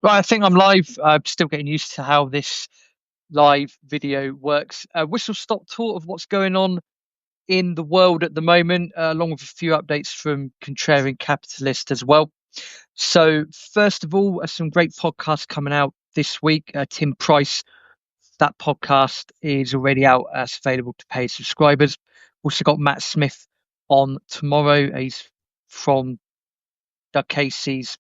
Right, I think I'm live. I'm still getting used to how this live video works. Whistle stop tour of what's going on in the world at the moment, along with a few updates from Contrarian Capitalist as well. So, first of all, some great podcasts coming out this week. Tim Price, that podcast is already out as available to paid subscribers. Also got Matt Smith on tomorrow. He's from Doug Casey's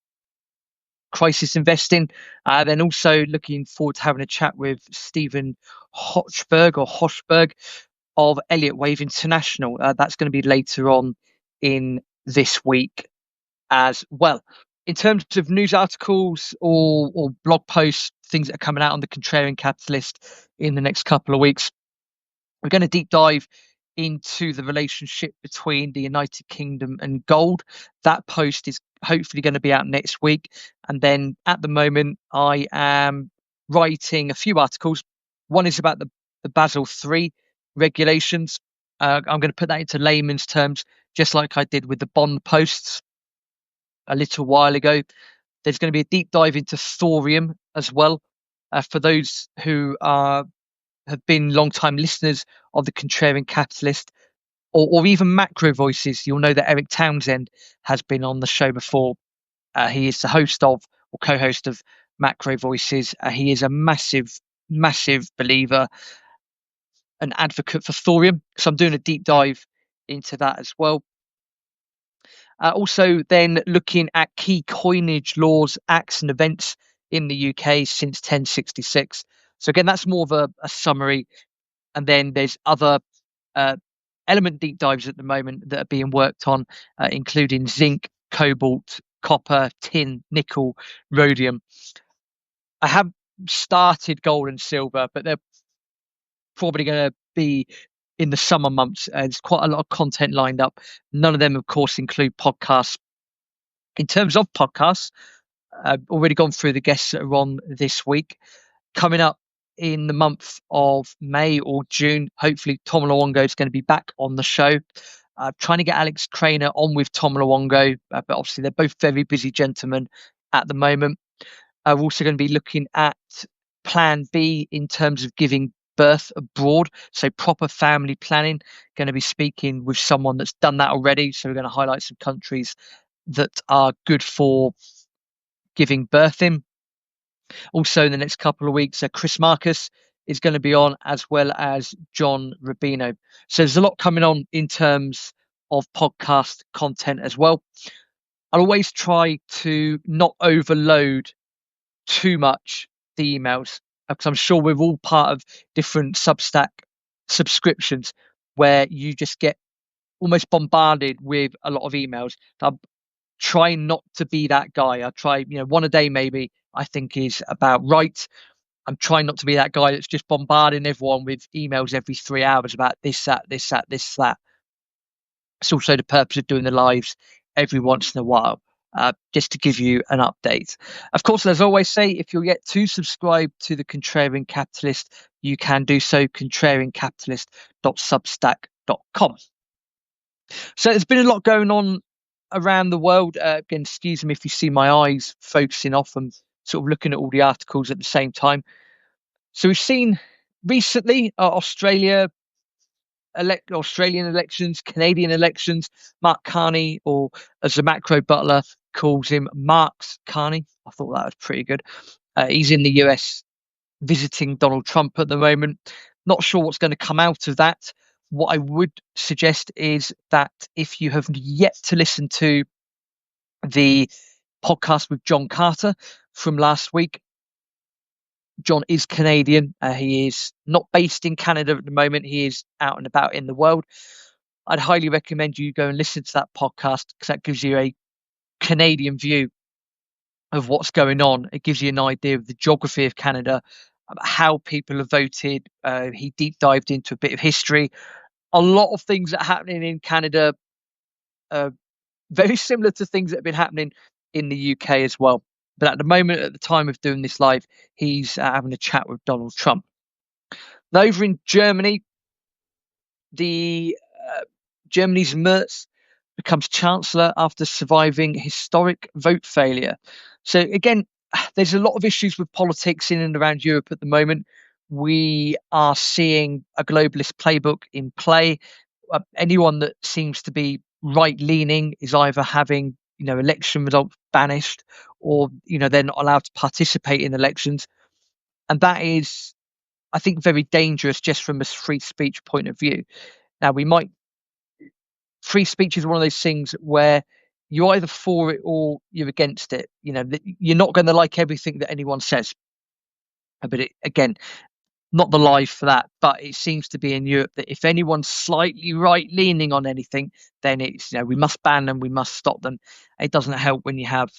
crisis investing. Then also looking forward to having a chat with Stephen Hochberg of Elliott Wave International. That's going to be later on in this week as well. In terms of news articles or blog posts, things that are coming out on the Contrarian Capitalist in the next couple of weeks, we're going to deep dive into the relationship between the United Kingdom and gold. That post is hopefully going to be out next week. And then at the moment, I am writing a few articles. One is about the Basel III regulations. I'm going to put that into layman's terms, just like I did with the bond posts a little while ago. There's going to be a deep dive into thorium as well. For those who have been long-time listeners of the Contrarian Capitalist, or even Macro Voices, you'll know that Eric Townsend has been on the show before. He is the host of, or co-host of, Macro Voices. He is a massive believer, an advocate for thorium. So I'm doing a deep dive into that as well. Also, then looking at key coinage laws, acts, and events in the UK since 1066. So again, that's more of a summary. And then there's other uh, element deep dives at the moment that are being worked on, including zinc, cobalt, copper, tin, nickel, rhodium. I have started gold and silver, but they're probably going to be in the summer months. There's quite a lot of content lined up. None of them, of course, include podcasts. In terms of podcasts, I've already gone through the guests that are on this week. Coming up in the month of May or June, hopefully Tom Luongo is going to be back on the show. Trying to get Alex Craner on with Tom Luongo, but obviously they're both very busy gentlemen at the moment. We're also going to be looking at Plan B in terms of giving birth abroad, so proper family planning. Going to be speaking with someone that's done that already, so we're going to highlight some countries that are good for giving birth in. Also, in the next couple of weeks, Chris Marcus is going to be on, as well as John Rubino. So there's a lot coming on in terms of podcast content as well. I'll always try to not overload too much the emails, because I'm sure we're all part of different Substack subscriptions where you just get almost bombarded with a lot of emails. I'm trying not to be that guy. I try, one a day maybe, I think is about right. I'm trying not to be that guy that's just bombarding everyone with emails every 3 hours about this, that, this, that, this, that. It's also the purpose of doing the lives every once in a while, just to give you an update. Of course, as I always say, if you're yet to subscribe to the Contrarian Capitalist, you can do so, contrariancapitalist.substack.com. So there's been a lot going on around the world. Again, excuse me if you see my eyes focusing off and sort of looking at all the articles at the same time. So we've seen recently Australian elections, Canadian elections. Mark Carney, or as the macro butler calls him, Marks Carney. I thought that was pretty good. He's in the US visiting Donald Trump at the moment. Not sure what's going to come out of that. What I would suggest is that if you have yet to listen to the podcast with John Carter from last week, John is Canadian. He is not based in Canada at the moment. He is out and about in the world. I'd highly recommend you go and listen to that podcast, because that gives you a Canadian view of what's going on. It gives you an idea of the geography of Canada, how people have voted. He deep dived into a bit of history. A lot of things that are happening in Canada are very similar to things that have been happening in the UK as well. But at the moment, at the time of doing this live, he's having a chat with Donald Trump. Now, over in Germany, the Germany's Merz becomes chancellor after surviving historic vote failure. So again, there's a lot of issues with politics in and around Europe at the moment. We are seeing a globalist playbook in play. Anyone that seems to be right leaning is either having election results banished, or they're not allowed to participate in elections, and that is, I think, very dangerous just from a free speech point of view. Now, free speech is one of those things where you're either for it or you're against it. You're not going to like everything that anyone says. But again, not the live for that. But it seems to be in Europe that if anyone's slightly right leaning on anything, then it's we must ban them, we must stop them. It doesn't help when you have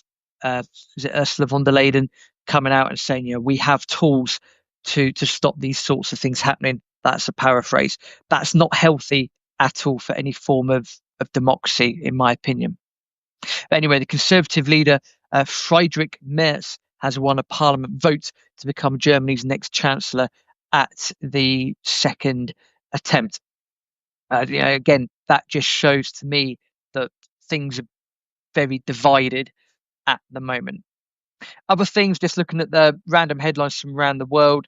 is it Ursula von der Leyen coming out and saying we have tools to stop these sorts of things happening. That's a paraphrase. That's not healthy at all for any form of democracy, in my opinion. But anyway, the Conservative leader, Friedrich Merz, has won a parliament vote to become Germany's next chancellor at the second attempt. Again, that just shows to me that things are very divided at the moment. Other things, just looking at the random headlines from around the world.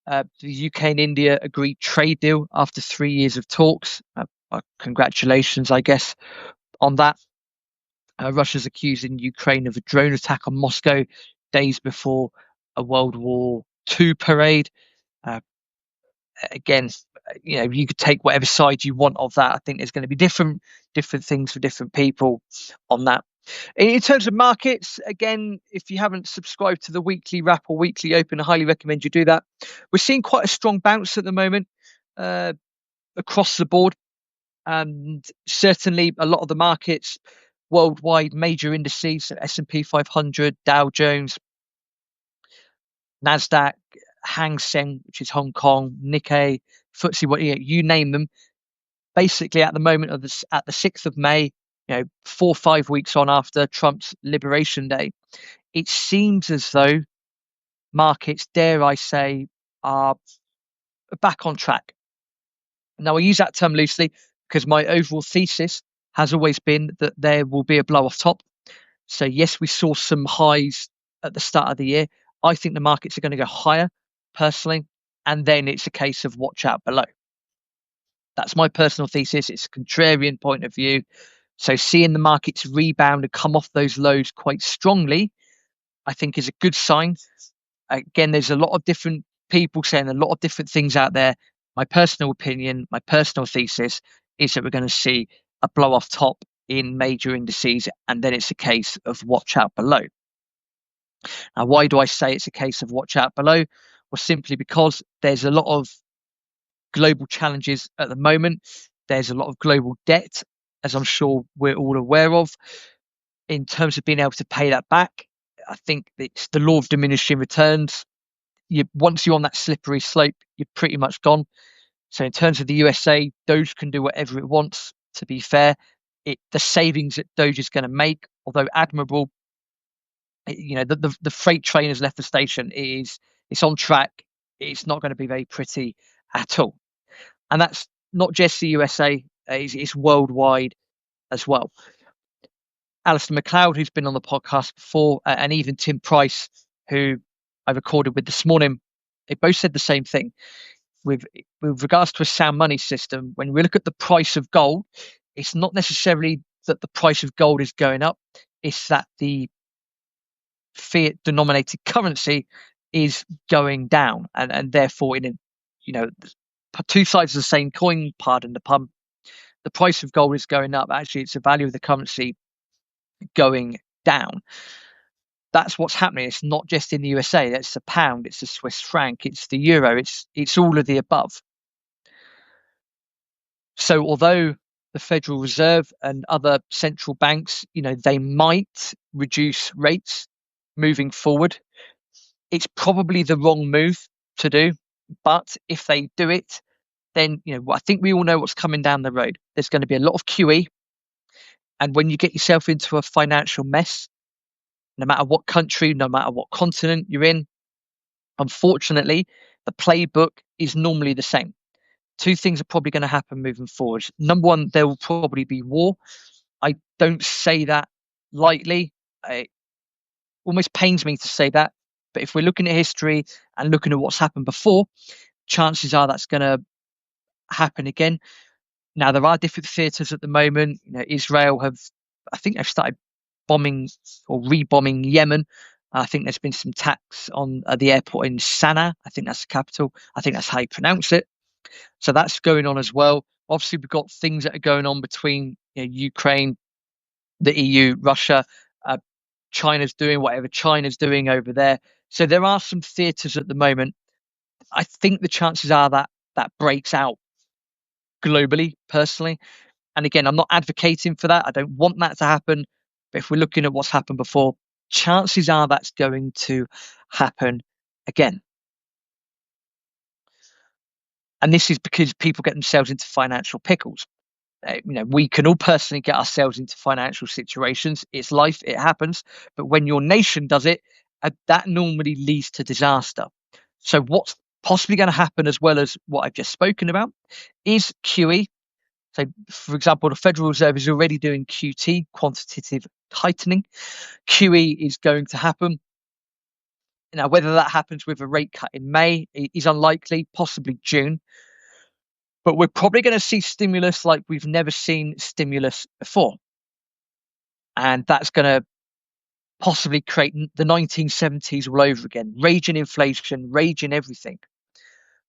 The UK and India agreed trade deal after 3 years of talks. Congratulations, I guess, on that. Russia's accusing Ukraine of a drone attack on Moscow days before a World War II parade. Again, you could take whatever side you want of that. I think there's going to be different things for different people on that. In terms of markets, again, if you haven't subscribed to the weekly wrap or weekly open, I highly recommend you do that. We're seeing quite a strong bounce at the moment across the board. And certainly a lot of the markets worldwide, major indices, so S&P 500, Dow Jones, Nasdaq, Hang Seng, which is Hong Kong, Nikkei, FTSE, you name them. Basically, at the moment of this, at the 6th of May, 4 or 5 weeks on after Trump's Liberation Day, it seems as though markets, dare I say, are back on track. Now, I use that term loosely because my overall thesis has always been that there will be a blow off top. So yes, we saw some highs at the start of the year. I think the markets are going to go higher personally, and then it's a case of watch out below. That's my personal thesis. It's a contrarian point of view. So seeing the markets rebound and come off those lows quite strongly, I think is a good sign. Again, there's a lot of different people saying a lot of different things out there. My personal opinion, my personal thesis is that we're going to see a blow off top in major indices, and then it's a case of watch out below. Now, why do I say it's a case of watch out below? Well, simply because there's a lot of global challenges at the moment. There's a lot of global debt, as I'm sure we're all aware of. In terms of being able to pay that back, I think it's the law of diminishing returns. Once you're on that slippery slope, you're pretty much gone. So in terms of the USA, Doge can do whatever it wants. To be fair, the savings that Doge is going to make, although admirable, the freight train has left the station. It's on track. It's not going to be very pretty at all. And that's not just the USA, it's worldwide as well. Alistair McLeod, who's been on the podcast before, and even Tim Price, who I recorded with this morning, they both said the same thing. With regards to a sound money system, when we look at the price of gold, it's not necessarily that the price of gold is going up, it's that the fiat denominated currency is going down, and therefore two sides of the same coin, pardon the pun, the price of gold is going up. Actually, it's the value of the currency going down. That's what's happening. It's not just in the USA. That's the pound, it's the Swiss franc, it's the euro, it's all of the above. So although the Federal Reserve and other central banks, they might reduce rates moving forward, it's probably the wrong move to do. But if they do it, then I think we all know what's coming down the road. There's going to be a lot of QE, and when you get yourself into a financial mess, no matter what country, no matter what continent you're in, unfortunately, the playbook is normally the same. Two things are probably going to happen moving forward. Number one, there will probably be war. I don't say that lightly. almost pains me to say that, but if we're looking at history and looking at what's happened before, chances are that's going to happen again. Now, there are different theatres at the moment. Israel I think they've started bombing or rebombing Yemen. I think there's been some attacks on the airport in Sana'a. I think that's the capital. I think that's how you pronounce it. So that's going on as well. Obviously, we've got things that are going on between Ukraine, the EU, Russia. China's doing whatever China's doing over there. So there are some theatres at the moment. I think the chances are that that breaks out globally, personally. And again, I'm not advocating for that. I don't want that to happen. But if we're looking at what's happened before, chances are that's going to happen again. And this is because people get themselves into financial pickles. We can all personally get ourselves into financial situations. It's life, it happens. But when your nation does it, that normally leads to disaster. So what's possibly going to happen, as well as what I've just spoken about, is QE. So, for example, the Federal Reserve is already doing QT, quantitative tightening. QE is going to happen. Now, whether that happens with a rate cut in May is unlikely, possibly June. But we're probably going to see stimulus like we've never seen stimulus before. And that's going to possibly create the 1970s all over again, raging inflation, raging everything.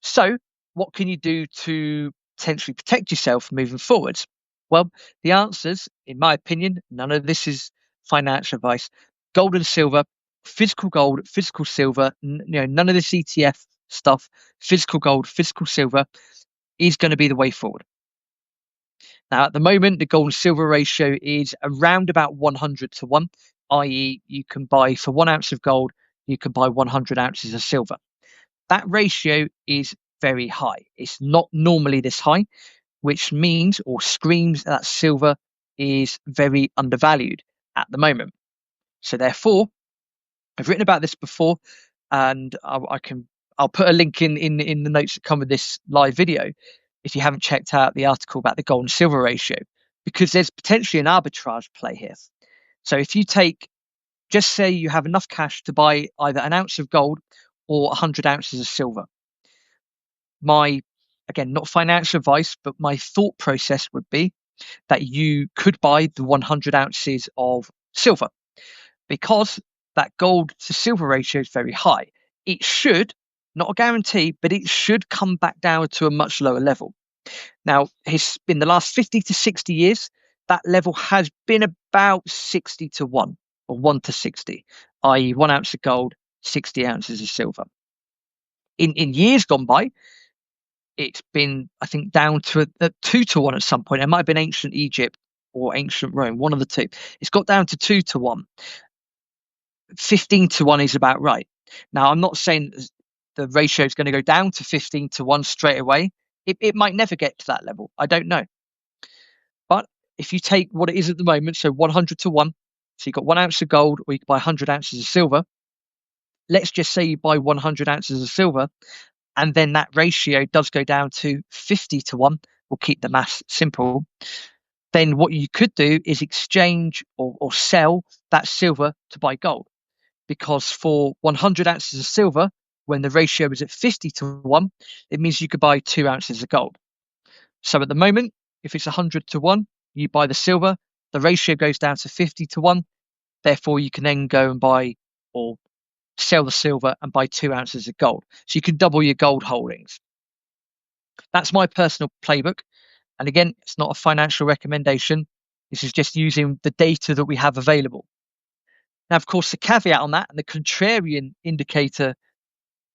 So what can you do to potentially protect yourself moving forwards? Well, the answers, in my opinion, none of this is financial advice. Gold and silver, physical gold, physical silver, none of this ETF stuff, physical gold, physical silver is going to be the way forward. Now, at the moment, the gold and silver ratio is around about 100 to 1, i.e., you can buy for 1 ounce of gold, you can buy 100 ounces of silver. That ratio is very high. It's not normally this high, which means or screams that silver is very undervalued at the moment. So therefore, I've written about this before, and I'll put a link in the notes that come with this live video if you haven't checked out the article about the gold and silver ratio, because there's potentially an arbitrage play here. So if you just say you have enough cash to buy either an ounce of gold or 100 ounces of silver. Again, not financial advice, but my thought process would be that you could buy the 100 ounces of silver, because that gold to silver ratio is very high. It should, not a guarantee, but it should come back down to a much lower level. Now, in the last 50 to 60 years, that level has been about 60 to 1, or 1 to 60, i.e. 1 ounce of gold, 60 ounces of silver. In years gone by, it's been, I think, down to a 2 to 1 at some point. It might have been ancient Egypt or ancient Rome, one of the two. It's got down to 2 to 1. 15 to 1 is about right. Now, I'm not saying the ratio is going to go down to 15 to 1 straight away. It might never get to that level. I don't know. But if you take what it is at the moment, so 100 to 1, so you've got 1 ounce of gold, or you can buy 100 ounces of silver. Let's just say you buy 100 ounces of silver, and then that ratio does go down to 50 to 1. We'll keep the maths simple. Then what you could do is exchange or sell that silver to buy gold. Because for 100 ounces of silver, when the ratio is at 50 to 1, it means you could buy 2 ounces of gold. So at the moment, if it's 100 to 1, you buy the silver, the ratio goes down to 50 to 1. Therefore, you can then go and buy or sell the silver and buy 2 ounces of gold. So you can double your gold holdings. That's my personal playbook. And again, it's not a financial recommendation. This is just using the data that we have available. Now, of course, the caveat on that and the contrarian indicator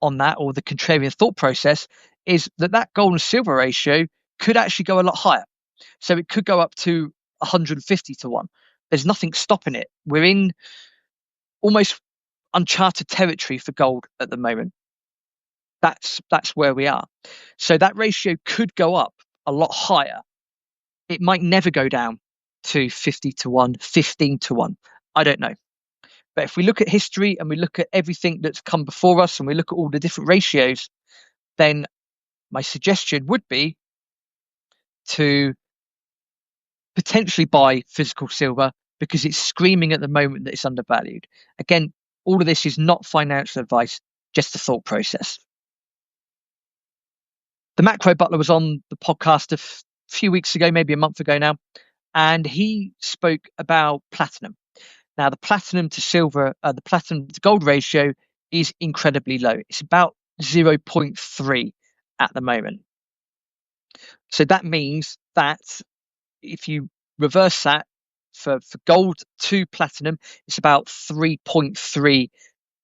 on that, or the contrarian thought process, is that gold and silver ratio could actually go a lot higher. So it could go up to 150 to 1. There's nothing stopping it. We're in almost uncharted territory for gold at the moment. That's where we are. So that ratio could go up a lot higher. It might never go down to 50 to 1, 15 to 1. I don't know. But if we look at history and we look at everything that's come before us and we look at all the different ratios, then my suggestion would be to potentially buy physical silver, because it's screaming at the moment that it's undervalued. Again, All of this is not financial advice, just a thought process. The macro butler was on the podcast a few weeks ago, maybe a month ago now, and he spoke about platinum. Now, the platinum to silver, the platinum to gold ratio is incredibly low. It's about 0.3 at the moment. So that means that if you reverse that for gold to platinum, it's about 3.3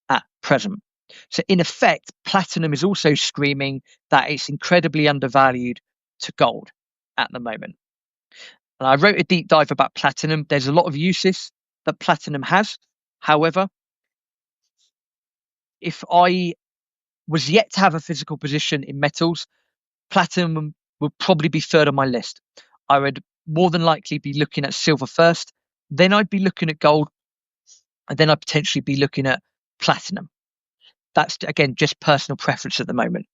at present. So in effect, platinum is also screaming that it's incredibly undervalued to gold at the moment. And I wrote a deep dive about platinum. There's a lot of uses that platinum has. However, if I was yet to have a physical position in metals, platinum would probably be third on my list. I would more than likely be looking at silver first, then I'd be looking at gold, and then I'd potentially be looking at platinum. That's, again, just personal preference at the moment.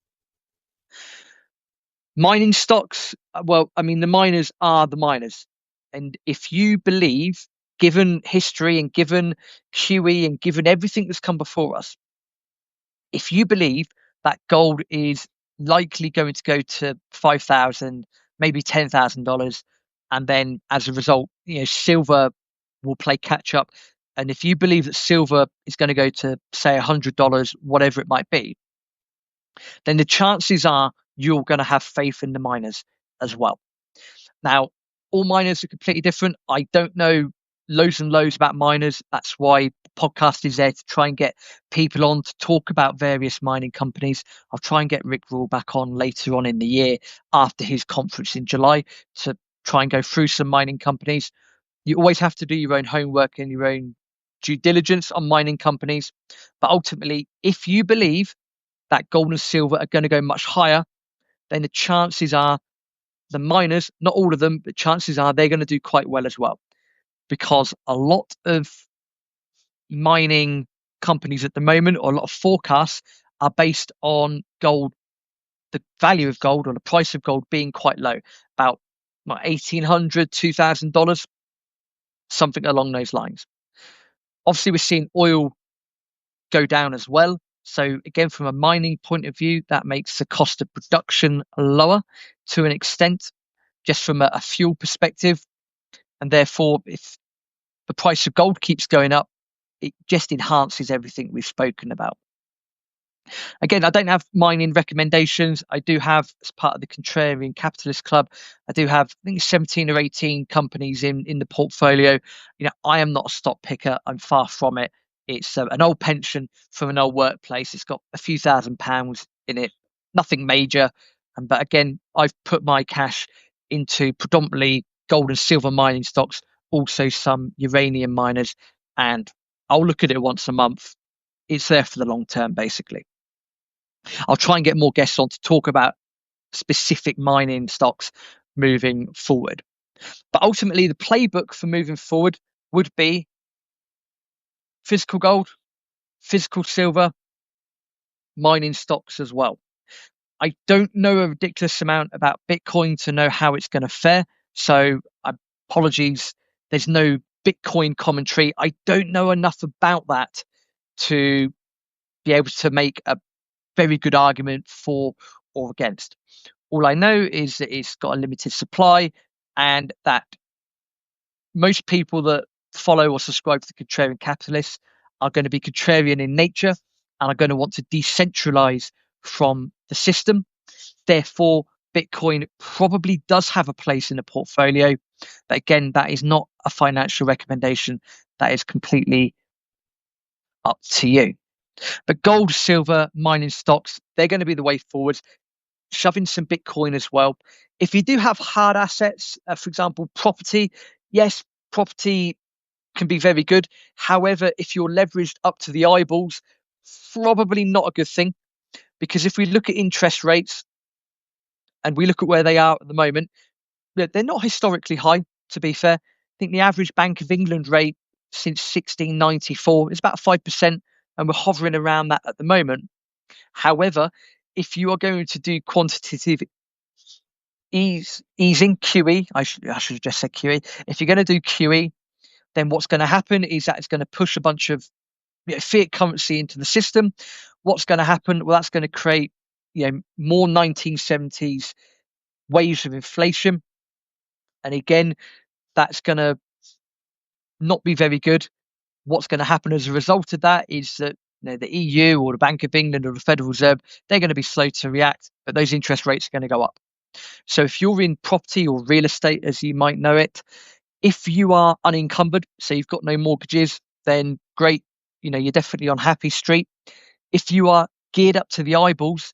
Mining stocks, well, I mean, the miners are the miners. And if you believe, given history and given QE and given everything that's come before us, if you believe that gold is likely going to go to 5,000, maybe $10,000, and then as a result, silver will play catch up. And if you believe that silver is going to go to, say, $100, whatever it might be, then the chances are you're going to have faith in the miners as well. Now, all miners are completely different. I don't know loads and loads about miners. That's why the podcast is there, to try and get people on to talk about various mining companies. I'll try and get Rick Rule back on later on in the year after his conference in July to try and go through some mining companies. You always have to do your own homework and your own due diligence on mining companies. But ultimately, if you believe that gold and silver are going to go much higher, then the chances are the miners, not all of them, but chances are they're going to do quite well as well. Because a lot of mining companies at the moment, or a lot of forecasts, are based on gold, the value of gold or the price of gold being quite low, about $1,800, $2,000, something along those lines. Obviously, we're seeing oil go down as well. So again, from a mining point of view, that makes the cost of production lower to an extent, just from a fuel perspective. And therefore, if the price of gold keeps going up, it just enhances everything we've spoken about. Again, I don't have mining recommendations. I do have, as part of the Contrarian Capitalist Club, I do have, I think, 17 or 18 companies in the portfolio. I am not a stock picker. I'm far from it. It's an old pension from an old workplace. It's got a few £1,000s in it, nothing major. But again, I've put my cash into predominantly gold and silver mining stocks, also some uranium miners, and I'll look at it once a month. It's there for the long term, basically. I'll try and get more guests on to talk about specific mining stocks moving forward. But ultimately, the playbook for moving forward would be physical gold, physical silver, mining stocks as well. I don't know a ridiculous amount about Bitcoin to know how it's going to fare. So apologies, there's no Bitcoin commentary. I don't know enough about that to be able to make a very good argument for or against. All I know is that it's got a limited supply, and that most people that follow or subscribe to the Contrarian Capitalists are going to be contrarian in nature and are going to want to decentralize from the system. Therefore, Bitcoin probably does have a place in the portfolio. But again, that is not a financial recommendation. That is completely up to you. But gold, silver, mining stocks, they're going to be the way forward. Shove in some Bitcoin as well. If you do have hard assets, for example, property, yes, property can be very good. However, if you're leveraged up to the eyeballs, probably not a good thing. Because if we look at interest rates and we look at where they are at the moment, they're not historically high, to be fair. I think the average Bank of England rate since 1694 is about 5%, and we're hovering around that at the moment. However, if you are going to do quantitative easing, QE, I should have just said QE. If you're going to do QE, then what's going to happen is that it's going to push a bunch of fiat currency into the system, what's going to happen? Well, that's going to create more 1970s waves of inflation, and again, that's going to not be very good. What's going to happen as a result of that is that the EU or the Bank of England or the Federal Reserve, they're going to be slow to react, but those interest rates are going to go up. So if you're in property or real estate, as you might know it, if you are unencumbered, so you've got no mortgages, then great, you're definitely on happy street. If you are geared up to the eyeballs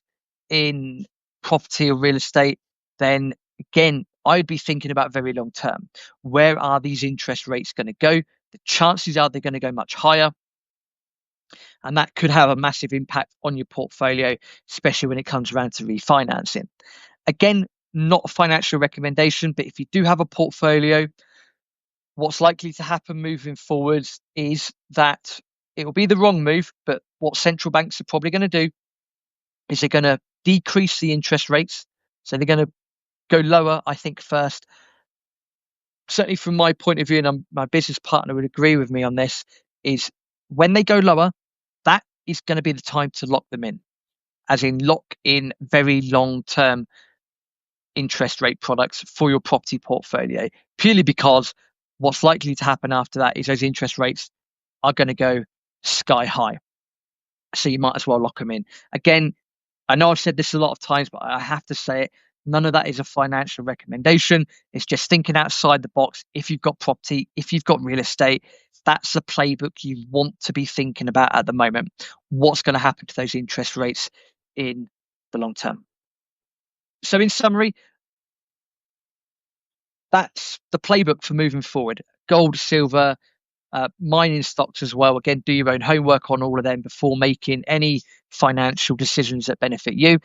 in property or real estate, then again, I'd be thinking about very long term. Where are these interest rates going to go? The chances are they're going to go much higher. And that could have a massive impact on your portfolio, especially when it comes around to refinancing. Again, not a financial recommendation, but if you do have a portfolio, what's likely to happen moving forwards is that it will be the wrong move, but what central banks are probably going to do is they're going to decrease the interest rates. So they're going to go lower, I think, first. Certainly from my point of view, and my business partner would agree with me on this, is when they go lower, that is going to be the time to lock them in, as in lock in very long-term interest rate products for your property portfolio, purely because what's likely to happen after that is those interest rates are going to go sky high. So you might as well lock them in. Again, I know I've said this a lot of times, but I have to say it. None of that is a financial recommendation. It's just thinking outside the box. If you've got property, if you've got real estate, that's the playbook you want to be thinking about at the moment. What's going to happen to those interest rates in the long term? So in summary, that's the playbook for moving forward. Gold, silver, mining stocks as well. Again, do your own homework on all of them before making any financial decisions that benefit you.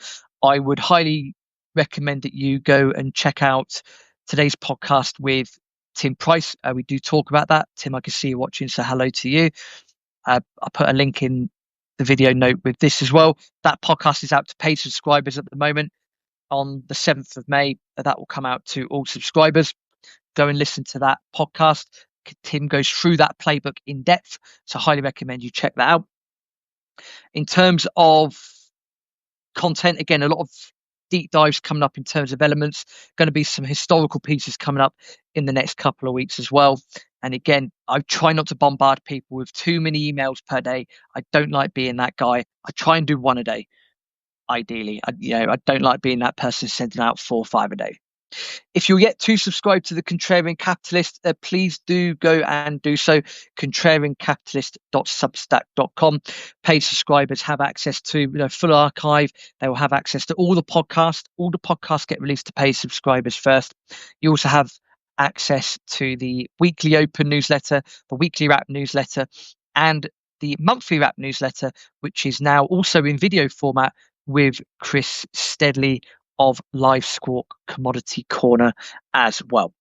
I would highly recommend that you go and check out today's podcast with Tim Price. We do talk about that. Tim, I can see you watching, so hello to you. I'll put a link in the video note with this as well. That podcast is out to paid subscribers at the moment. On the 7th of May, that will come out to all subscribers. Go and listen to that podcast. Tim goes through that playbook in depth, so I highly recommend you check that out. In terms of content, again, a lot of deep dives coming up in terms of elements. Going to be some historical pieces coming up in the next couple of weeks as well. And again, I try not to bombard people with too many emails per day. I don't like being that guy. I try and do one a day, ideally. I don't like being that person sending out 4 or 5 a day. If you're yet to subscribe to the Contrarian Capitalist, please do go and do so. contrariancapitalist.substack.com. Paid subscribers have access to full archive. They will have access to all the podcasts. All the podcasts get released to paid subscribers first. You also have access to the weekly open newsletter, the weekly wrap newsletter, and the monthly wrap newsletter, which is now also in video format with Chris Steadley of Live Squawk Commodity Corner as well.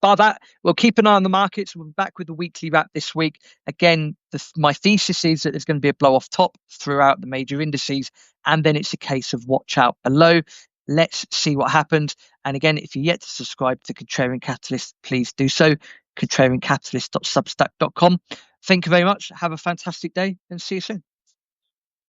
By that, we'll keep an eye on the markets. We'll be back with the weekly wrap this week. Again, my thesis is that there's going to be a blow off top throughout the major indices, and then it's a case of watch out below. Let's see what happens. And again, if you're yet to subscribe to Contrarian Capitalist, please do so. contrariancapitalist.substack.com. Thank you very much. Have a fantastic day and see you soon.